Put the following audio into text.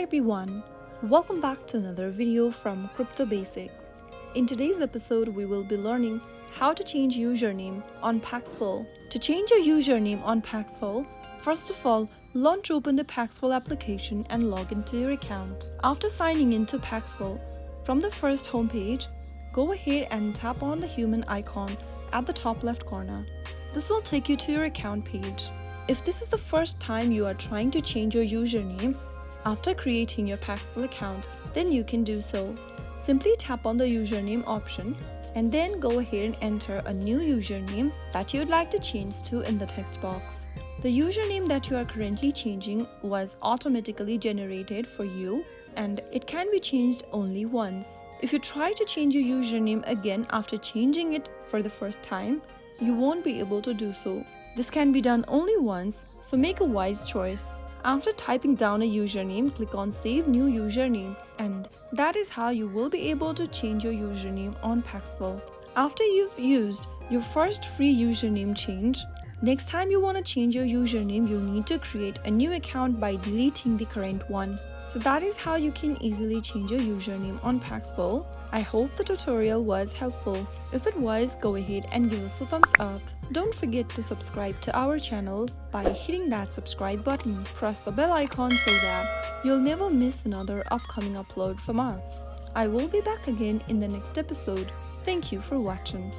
everyone, welcome back to another video from Crypto Basics. In today's episode, we will be learning how to change username on Paxful. To change your username on Paxful, first of all, launch open the Paxful application and log into your account. After signing into Paxful, from the first homepage, go ahead and tap on the human icon at the top left corner. This will take you to your account page. If this is the first time you are trying to change your username after creating your Paxful account, then you can do so. Simply tap on the username option and then go ahead and enter a new username that you'd like to change to in the text box. The username that you are currently changing was automatically generated for you and it can be changed only once. If you try to change your username again after changing it for the first time, you won't be able to do so. This can be done only once, so make a wise choice. After typing down a username, click on Save New Username, and that is how you will be able to change your username on Paxful. After you've used your first free username change, next time you want to change your username, you need to create a new account by deleting the current one. So that is how you can easily change your username on Paxful. I hope the tutorial was helpful. If it was, go ahead and give us a thumbs up. Don't forget to subscribe to our channel by hitting that subscribe button. Press the bell icon so that you'll never miss another upcoming upload from us. I will be back again in the next episode. Thank you for watching.